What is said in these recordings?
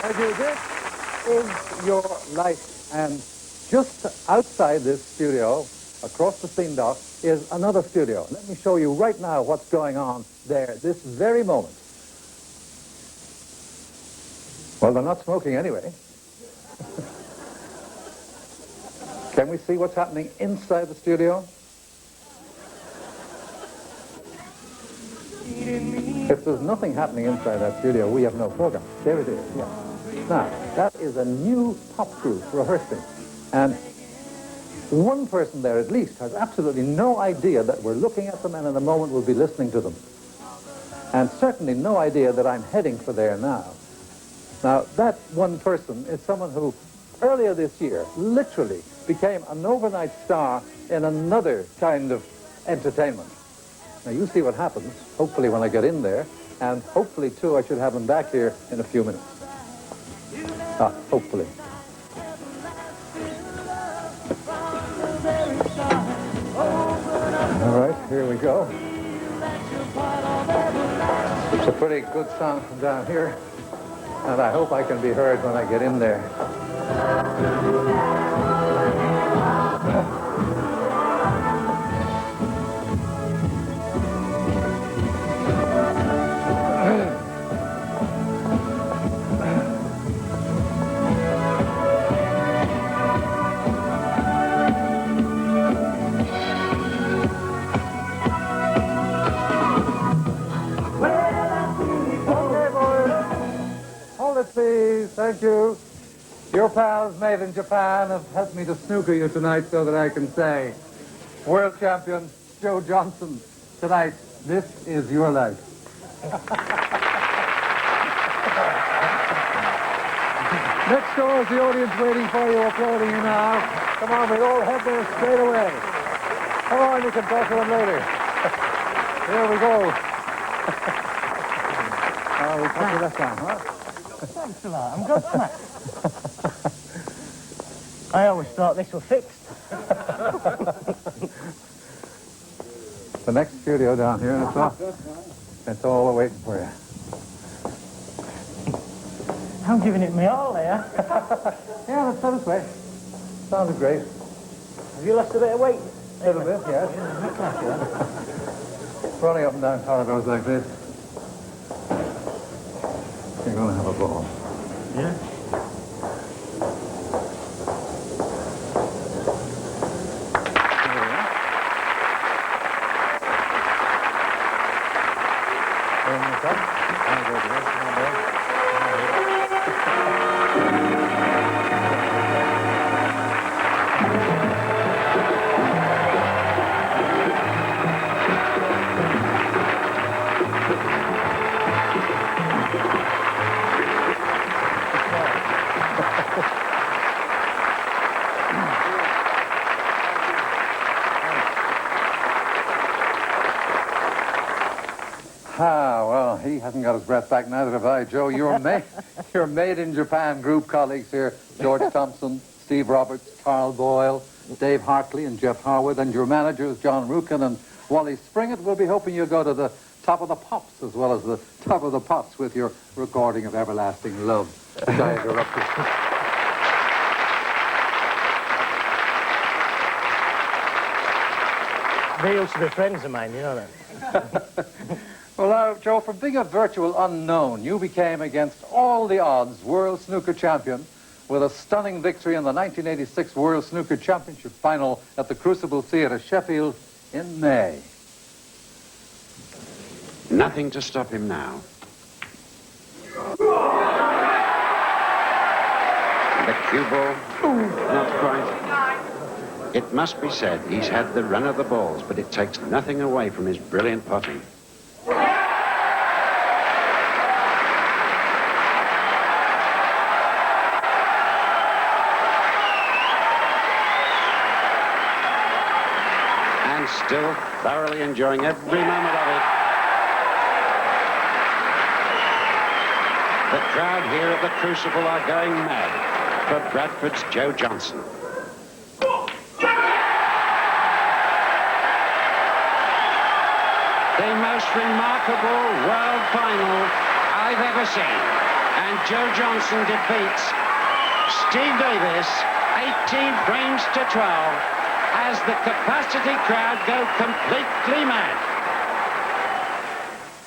Thank you. This is your life. And just outside this studio, across the scene dock, is another studio. Let me show you right now what's going on there this very moment. Well, they're not smoking anyway. Can we see what's happening inside the studio? If there's nothing happening inside that studio, we have no program. There it is, yeah. Now, that is a new pop group rehearsing. And one person there at least has absolutely no idea that we're looking at them and in a moment we'll be listening to them. And certainly no idea that I'm heading for there now. Now, that one person is someone who earlier this year literally became an overnight star in another kind of entertainment. Now, you see what happens, hopefully when I get in there, and hopefully, too, I should have him back here in a few minutes. Hopefully. All right, here we go. It's a pretty good sound from down here, and I hope I can be heard when I get in there. Please, thank you. Your pals made in Japan have helped me to snooker you tonight so that I can say, world champion Joe Johnson, tonight, this is your life. Next door is the audience waiting for you, applauding you now. Come on, we'll all head there straight away. Come on, you can talk to them later. Here we go. We'll cut you that down, huh? Thanks a lot. I'm good, Matt. I always thought this was fixed. The next studio down here, and it's all waiting for you. I'm giving it me all here. Yeah, let's go this way. Sounded great. Have you lost a bit of weight? A little bit, yes. Running up and down corridors like this. You're going to have a ball. Yeah? Well, he hasn't got his breath back, neither have I. Joe, your made in Japan group colleagues here, George Thompson, Steve Roberts, Carl Boyle, Dave Hartley and Jeff Harwood, and your managers, John Rukin and Wally Springett, will be hoping you go to the top of the pops as well as the top of the pops with your recording of Everlasting Love, which I interrupted. They used to be friends of mine, you know that. Well, now, Joe, from being a virtual unknown, you became, against all the odds, world snooker champion with a stunning victory in the 1986 World Snooker Championship final at the Crucible Theatre, Sheffield, in May. Nothing to stop him now. The cue ball, not quite. It must be said he's had the run of the balls, but it takes nothing away from his brilliant potting. And still thoroughly enjoying every moment of it. The crowd here at the Crucible are going mad for Bradford's Joe Johnson. The most remarkable world final I've ever seen. And Joe Johnson defeats Steve Davis 18 frames to 12 as the capacity crowd go completely mad.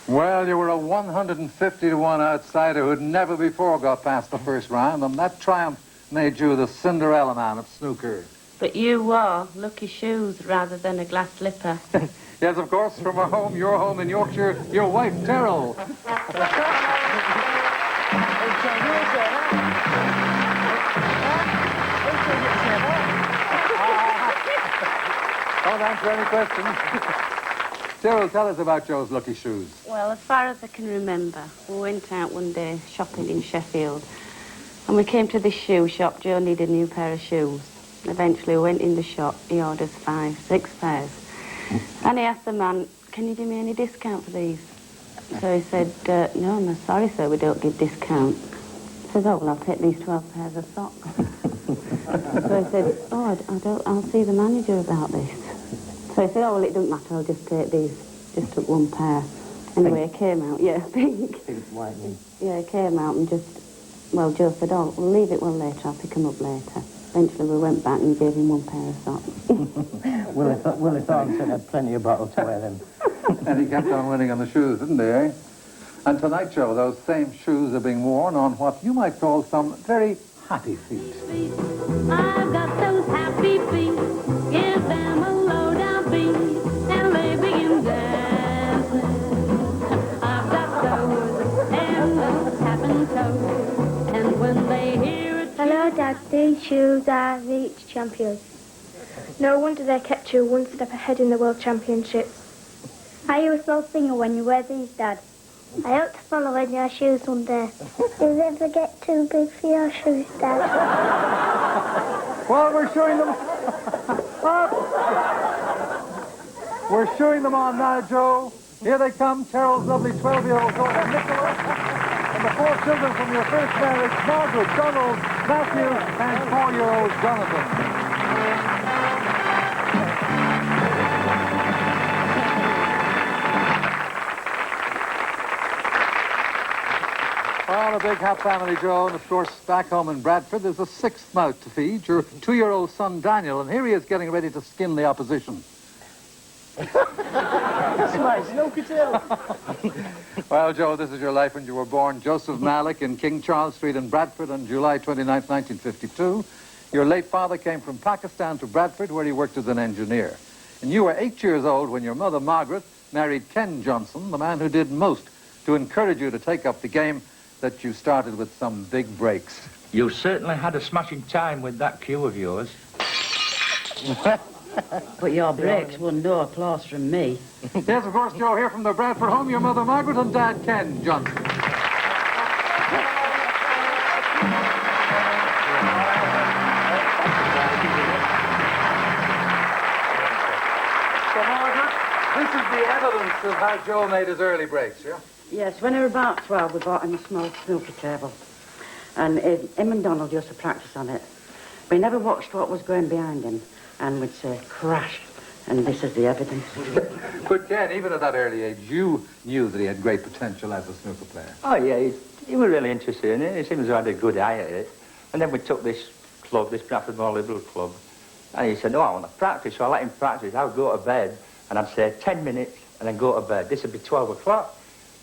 Well, you were a 150-to-1 outsider who'd never before got past the first round, and that triumph made you the Cinderella man of snooker. But you wore lucky shoes rather than a glass slipper. Yes, of course, from your home in Yorkshire, your wife, Terrell. Don't answer any questions. Cyril, tell us about Joe's lucky shoes. Well, as far as I can remember, we went out one day shopping in Sheffield, and we came to this shoe shop. Joe needed a new pair of shoes. Eventually, we went in the shop. He orders 5, 6 pairs. And he asked the man, "Can you give me any discount for these?" So he said, "No, I'm sorry, sir, we don't give discount." He says, "Oh, well, I'll take these 12 pairs of socks." So I said, "Oh, I'll see the manager about this." So he said, "Oh, well, it doesn't matter, I'll just take these." Just took one pair. Anyway, he came out, yeah, pink. Pink, white, Yeah, he came out and just, well, Joe said, "Oh, we'll leave it one later, I'll pick him up later." Eventually we went back and gave him one pair of socks. Willie Thornton had plenty of bottles to wear them. And he kept on winning on the shoes, didn't he, eh? And tonight, Joe, those same shoes are being worn on what you might call some very happy feet. I've got those happy feet. Give them a low down beat, and they begin dancing. I've got toes and those tapping toes, and when they hear it. Hello, Dad. These shoes are reach champions. No wonder they kept you one step ahead in the World Championships. Are you a slow singer when you wear these, Dad? I hope to follow in your shoes one day. Do they ever get too big for your shoes, Dad? Well, we're showing them... We're showing them on now, Joe. Here they come, Terrell's lovely 12-year-old daughter, Nicola, and the 4 children from your first marriage, Margaret, Donald, Matthew, and 4-year-old Jonathan. Well, a big happy family, Joe, and of course, back home in Bradford, there's a 6th mouth to feed, your 2-year-old son, Daniel, and here he is getting ready to skin the opposition. That's my snooker too. Well, Joe, this is your life when you were born Joseph Malik in King Charles Street in Bradford on July 29, 1952. Your late father came from Pakistan to Bradford, where he worked as an engineer. And you were 8 years old when your mother, Margaret, married Ken Johnson, the man who did most to encourage you to take up the game that you started with some big breaks. You certainly had a smashing time with that cue of yours. But your breaks won no applause from me. Yes, of course, Joe, here from the Bradford home, your mother, Margaret, and Dad, Ken Johnson. So, Margaret, this is the evidence of how Joe made his early breaks, yeah? Yes, when we were about 12, we bought him a small snooker table. And him and Donald used to practice on it. We never watched what was going behind him. And we'd say, crash. And this is the evidence. But, Ken, even at that early age, you knew that he had great potential as a snooker player. Oh, yeah, he was really interested in it. He seems to have had a good eye at it. And then we took this club, this Bradford Morley Blue Club, and he said, "Oh, I want to practice." So I let him practice. I would go to bed, and I'd say 10 minutes, and then go to bed. This would be 12 o'clock.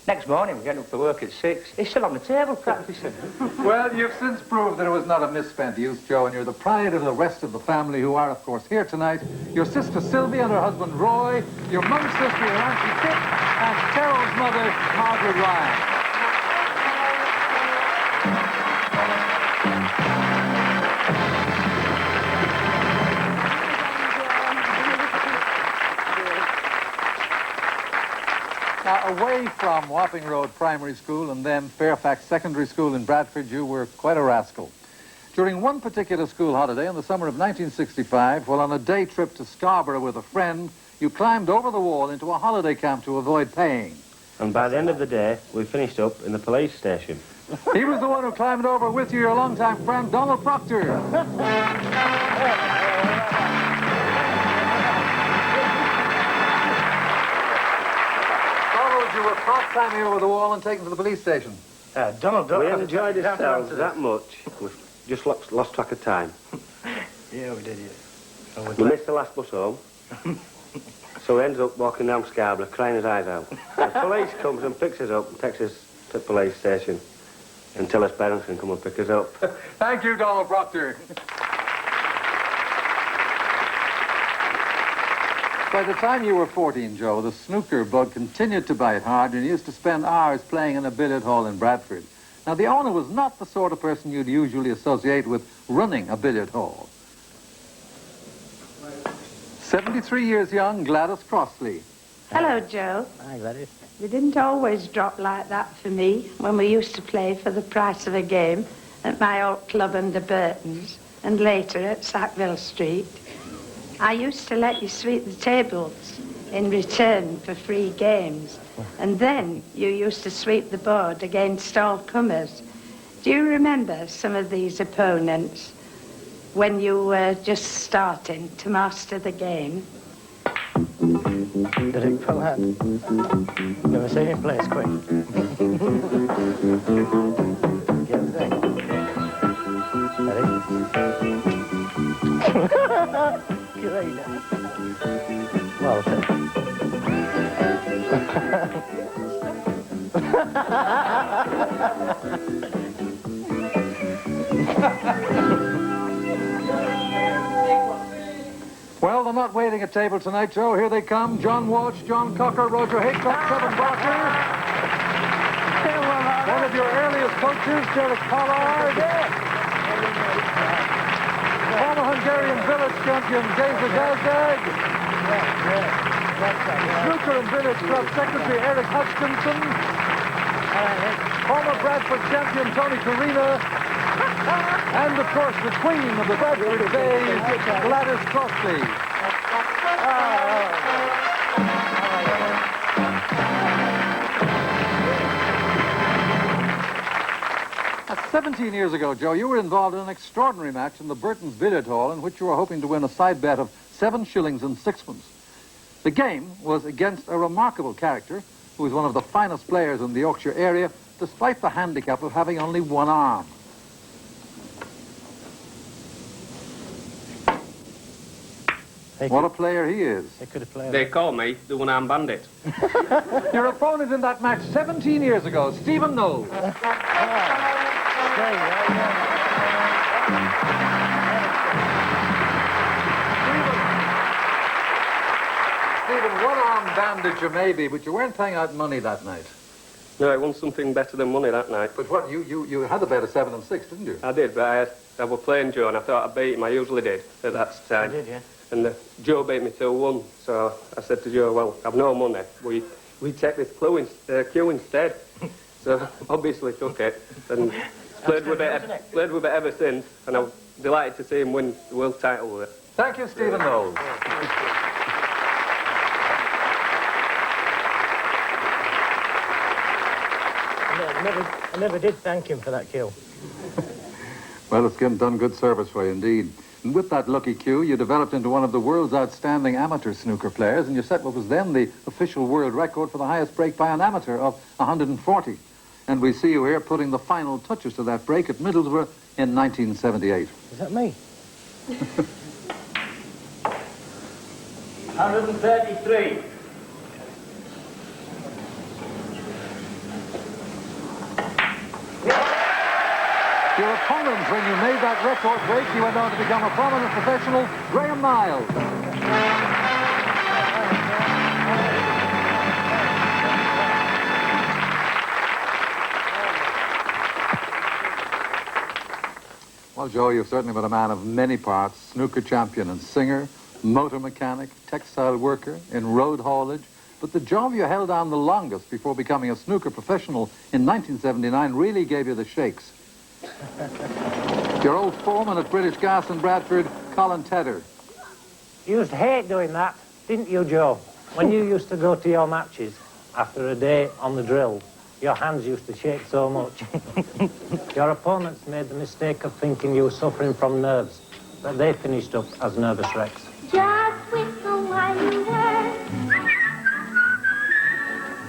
Next morning, we're getting up to work at 6. He's still on the table practicing. Well, you've since proved that it was not a misspent youth, Joe, and you're the pride of the rest of the family who are, of course, here tonight. Your sister Sylvia and her husband Roy, your mum's sister, your Auntie Kit, and Carol's mother, Margaret Ryan. Now, away from Wapping Road Primary School and then Fairfax Secondary School in Bradford, you were quite a rascal. During one particular school holiday in the summer of 1965, while on a day trip to Scarborough with a friend, you climbed over the wall into a holiday camp to avoid paying. And by the end of the day, we finished up in the police station. He was the one who climbed over with you, your longtime friend, Donald Proctor. You were caught climbing over the wall and taken to the police station. Donald, don't We have enjoyed to have to ourselves answer that much. We've just lost track of time. Yeah, we did, yeah. So We missed the last bus home. So he ends up walking down Scarborough, crying his eyes out. The police comes and picks us up and takes us to the police station until his parents can come and pick us up. Thank you, Donald Proctor. By the time you were 14, Joe, the snooker bug continued to bite hard, and you used to spend hours playing in a billiard hall in Bradford. Now, the owner was not the sort of person you'd usually associate with running a billiard hall. 73 years young, Gladys Crossley. Hello, Joe. Hi, Gladys. They didn't always drop like that for me when we used to play for the price of a game at my old club under Burton's and later at Sackville Street. I used to let you sweep the tables in return for free games, and then you used to sweep the board against all comers. Do you remember some of these opponents when you were just starting to master the game? Derek Pollard. Never seen him play as quick. Get the thing. Ready? Great. Well said. Well, they're not waiting at table tonight, Joe. Here they come. John Walsh, John Cocker, Roger Haycock, Kevin Barker. One of your earliest coaches, Derek Pollard. Former Hungarian village champion, Geza Gazdag. Snooker and Village Club Secretary, Eric Hutchinson. Former Bradford champion, Tony Carina. And, of course, the queen of the Bradford days, Gladys Crossley. That's 17 years ago, Joe, you were involved in an extraordinary match in the Burton's Billiard Hall in which you were hoping to win a side bet of 7 shillings and 6pence. The game was against a remarkable character who was one of the finest players in the Yorkshire area, despite the handicap of having only one arm. What a player he is. They could have played. They call me the one-armed bandit. Your opponent in that match 17 years ago, Stephen Knowles. Stephen, one-armed bandit you may be, but you weren't paying out money that night. No, I won something better than money that night. But what, you had a bet of 7 and 6, didn't you? I did, but I was playing Joe, and I thought I'd beat him. I usually did at that time. You did, yeah. And Joe beat me 2-1, so I said to Joe, well, I've no money. We take this cue instead. So obviously took it, and played with it ever since, and I'm delighted to see him win the world title with it. Thank you, Stephen Knowles. I never did thank him for that kill. Well, it's done good service for you indeed. And with that lucky cue, you developed into one of the world's outstanding amateur snooker players, and you set what was then the official world record for the highest break by an amateur of 140. And we see you here putting the final touches to that break at Middlesbrough in 1978. Is that me? 133. Your opponent, when you made that record break, you went on to become a prominent professional, Graham Miles. Well, Joe, you've certainly been a man of many parts, snooker champion and singer, motor mechanic, textile worker, in road haulage. But the job you held on the longest before becoming a snooker professional in 1979 really gave you the shakes. Your old foreman at British Gas in Bradford, Colin Tedder. You used to hate doing that, didn't you, Joe? When you used to go to your matches after a day on the drill, your hands used to shake so much. Your opponents made the mistake of thinking you were suffering from nerves, but they finished up as nervous wrecks. Just whistle while you work.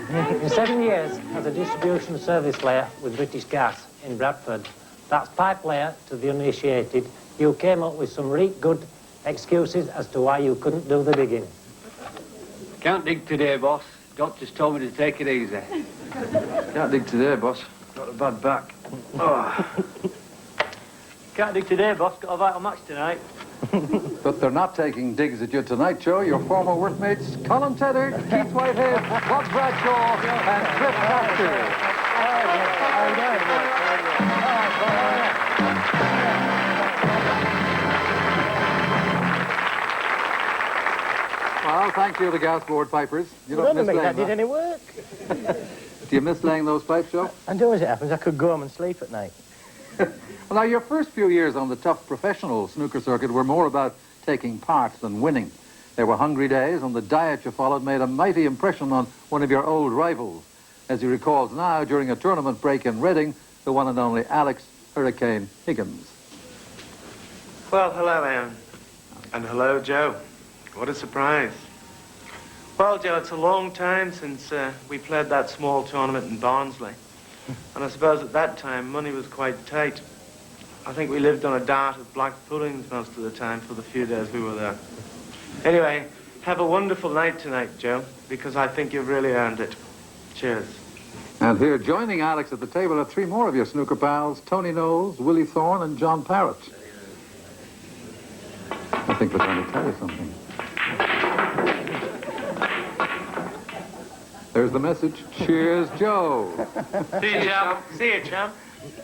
In 7 years as a distribution service layer with British Gas in Bradford, that's pipe layer to the uninitiated, you came up with some really good excuses as to why you couldn't do the digging. Can't dig today, boss. Doctors told me to take it easy. Can't dig today, boss. Got a bad back. Oh. Can't dig today, boss. Got a vital match tonight. But they're not taking digs at you tonight, Joe. Your former workmates, Colin Tedder, Keith Whitehead, Bob Bradshaw, and Cliff Baxter. Well, thank you, the gas board pipers. You don't miss laying that did any work. Do you miss laying those pipes, Joe? I do, as it happens. I could go home and sleep at night. Well, now, your first few years on the tough professional snooker circuit were more about taking part than winning. There were hungry days, and the diet you followed made a mighty impression on one of your old rivals. As he recalls now, during a tournament break in Reading, the one and only Alex Hurricane Higgins. Well, hello, Anne. And hello, Joe. What a surprise. Well, Joe, it's a long time since we played that small tournament in Barnsley. And I suppose at that time, money was quite tight. I think we lived on a diet of black puddings most of the time for the few days we were there. Anyway, have a wonderful night tonight, Joe, because I think you've really earned it. Cheers. And here, joining Alex at the table, are three more of your snooker pals, Tony Knowles, Willie Thorne, and John Parrott. I think we're trying to tell you something. There's the message. Cheers, Joe. See you, champ. See you, champ.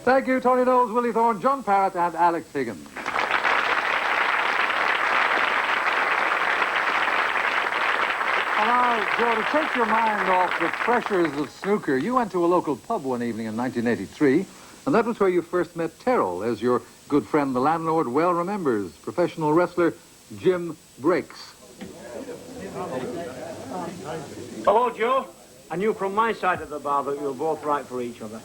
Thank you, Tony Knowles, Willie Thorne, John Parrott, and Alex Higgins. And now, Joe, to take your mind off the pressures of snooker, you went to a local pub one evening in 1983, and that was where you first met Terrell, as your good friend, the landlord, well remembers, professional wrestler Jim Breaks. Hello, Joe. I knew from my side of the bar that you were both right for each other.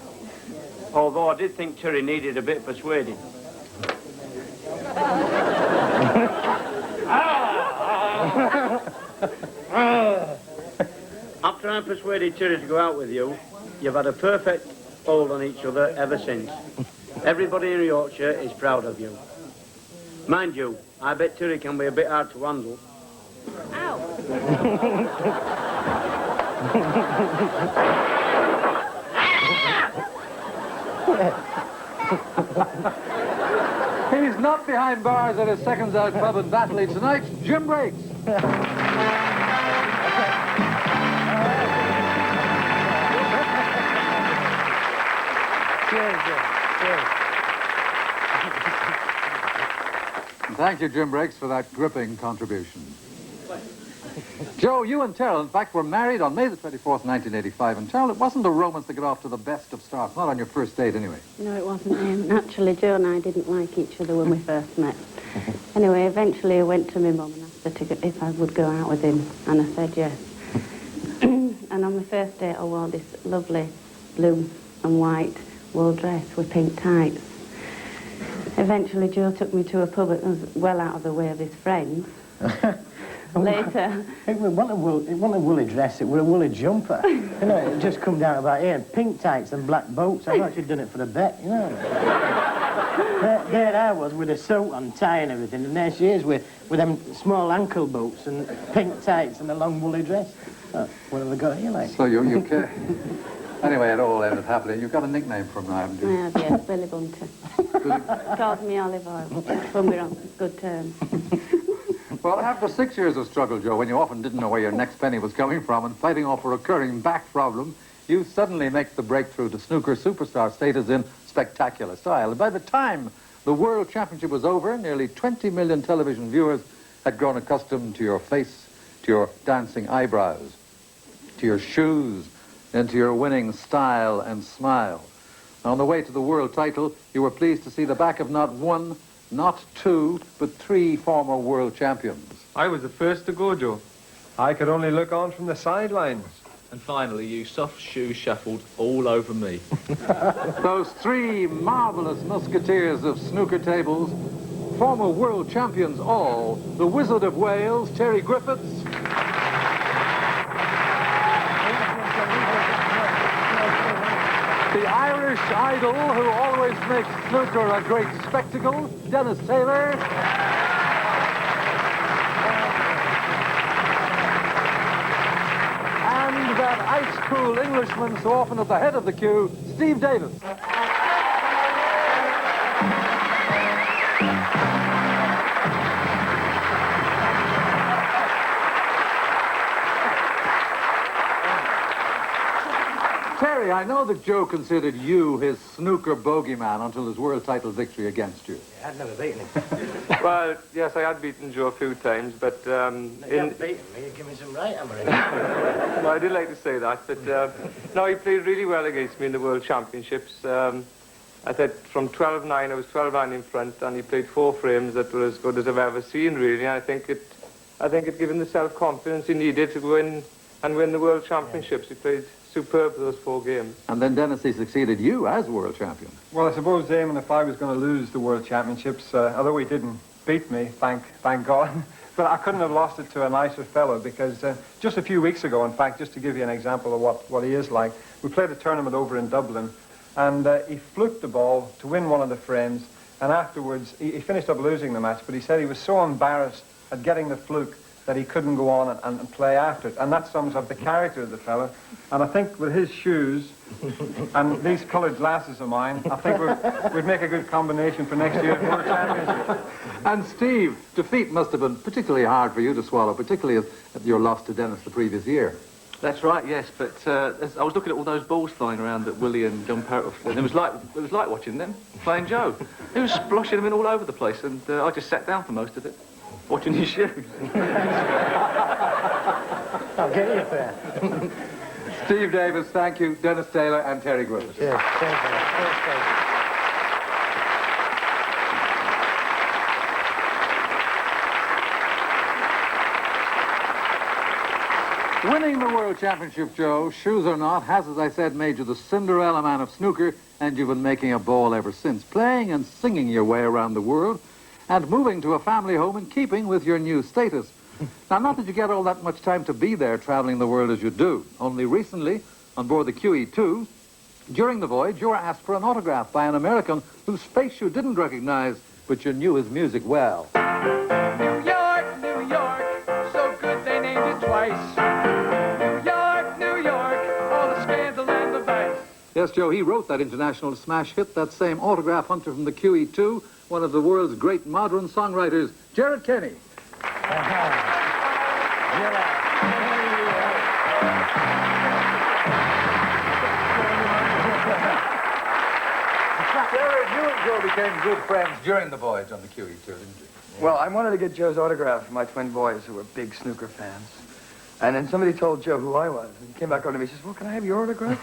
Although I did think Terry needed a bit of persuading. After I persuaded Terry to go out with you, you've had a perfect hold on each other ever since. Everybody in Yorkshire is proud of you. Mind you, I bet Terry can be a bit hard to handle. He's not behind bars at his seconds out pub in Batley tonight. Jim Breaks. Thank you, Jim Breaks, for that gripping contribution. Joe, you and Terrell, in fact, were married on May the 24th, 1985. And Terrell, it wasn't a romance to get off to the best of starts, not on your first date anyway. No, it wasn't. Naturally, Joe and I didn't like each other when we first met. Anyway, eventually I went to my mum and asked her if I would go out with him, and I said yes. And on my first date, I wore this lovely blue and white wool dress with pink tights. Eventually, Joe took me to a pub that was well out of the way of his friends. Later... It wasn't a woolly dress, it was a woolly jumper. You know, it just come down about here. Pink tights and black boots. I've actually done it for the bet, you know. there I was with a suit on, tie and everything, and there she is with them small ankle boots and pink tights and a long woolly dress. What have I got here, like? So you care. Anyway, it all ended happily. You've got a nickname for him now, haven't you? I have, yes, Billy Bunter. Called me Olive Oil when we were on good terms. Well, after 6 years of struggle, Joe, when you often didn't know where your next penny was coming from and fighting off a recurring back problem, you suddenly make the breakthrough to snooker superstar status in spectacular style. And by the time the World Championship was over, nearly 20 million television viewers had grown accustomed to your face, to your dancing eyebrows, to your shoes, and to your winning style and smile. On the way to the world title, you were pleased to see the back of not one, not two, but three former world champions. I was the first to go, Joe. I could only look on from the sidelines. And finally, you soft shoe shuffled all over me. Those three marvellous musketeers of snooker tables, former world champions all, the Wizard of Wales, Terry Griffiths, The Irish idol who always makes snooker a great spectacle, Dennis Taylor. And that ice-cool Englishman so often at the head of the queue, Steve Davis. Terry, I know that Joe considered you his snooker bogeyman until his world title victory against you. I'd never beaten him. Well, yes, I had beaten Joe a few times, but... You haven't beaten me, you give me some right hammering. No, I did like to say that, but no, he played really well against me in the World Championships. I said from 12-9, I was 12-9 in front, and he played 4 frames that were as good as I've ever seen, really. I think it gave him the self-confidence he needed to go in and win the World Championships. He played superb those 4 games. And then, Dennis, he succeeded you as world champion. Well, I suppose, Damon, if I was going to lose the World Championships, although he didn't beat me, thank God, but I couldn't have lost it to a nicer fellow, because just a few weeks ago, in fact, just to give you an example of what he is like, we played a tournament over in Dublin, and he fluked the ball to win one of the frames, and afterwards, he finished up losing the match, but he said he was so embarrassed at getting the fluke that he couldn't go on and play after it. And that sums up the character of the fella. And I think with his shoes and these coloured glasses of mine, I think we'd make a good combination for next year's World Championship. And Steve, defeat must have been particularly hard for you to swallow, particularly at your loss to Dennis the previous year. That's right, yes, but I was looking at all those balls flying around that Willie and John Parrott, and it was like watching them playing Joe. He was sploshing them in all over the place, and I just sat down for most of it, watching his shoes. I'll get you there. Steve Davis, thank you. Dennis Taylor and Terry Griffiths. Cheers. Winning the World Championship, Joe, shoes or not, has, as I said, made you the Cinderella man of snooker, and you've been making a ball ever since, playing and singing your way around the world, and moving to a family home in keeping with your new status. Now, not that you get all that much time to be there traveling the world as you do. Only recently, on board the QE2, during the voyage, you were asked for an autograph by an American whose face you didn't recognize, but you knew his music well. New York, New York, so good they named it twice. New York, all the scandal and the vice. Yes, Joe, he wrote that international smash hit, that same autograph hunter from the QE2, one of the world's great modern songwriters, Gerard Kenny. Gerard, you and Joe became good friends during the voyage on the QE2, didn't you? Well, I wanted to get Joe's autograph for my twin boys who were big snooker fans. And then somebody told Joe who I was. And he came back over to me and says, well, can I have your autograph?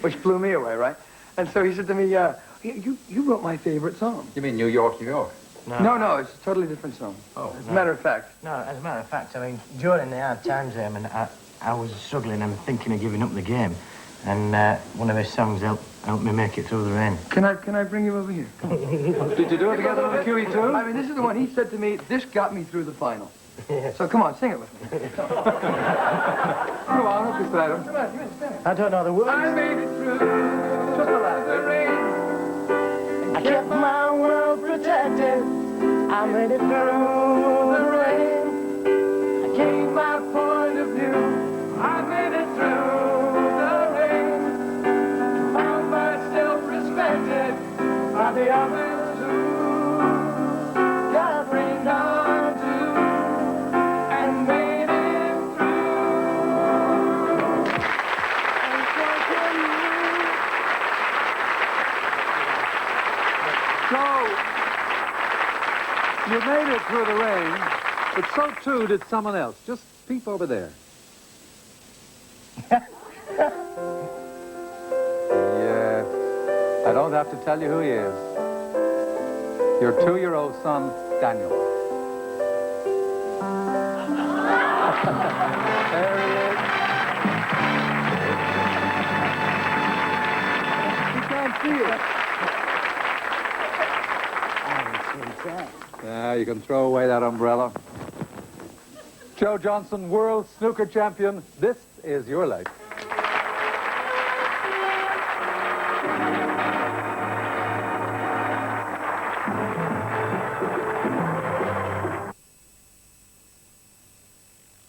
Which blew me away, right? And so he said to me, you wrote my favorite song. You mean New York, New York? No, it's a totally different song. Oh, as a matter of fact. No, as a matter of fact, I mean, during the hard times, I was struggling and thinking of giving up the game. And one of his songs helped me make it through the rain. Can I bring you over here? Did you do it together on the QE2? I mean, this is the one he said to me, this got me through the final. So come on, sing it with me. Come on, up beside him. Come on, you sing it. I don't know the words. I made it through just the last the rain. I kept my world protected. I made it through the rain. I gave my point of view. I made it through the rain. Found myself respected by the others who got rained on to and made it through. And so can you. So, you made it through the rain, but so too did someone else. Just peep over there. Yes, I don't have to tell you who he is. Your 2-year-old son, Daniel. There he is. You can't see it. Yeah, you can throw away that umbrella. Joe Johnson, world snooker champion, this is your life.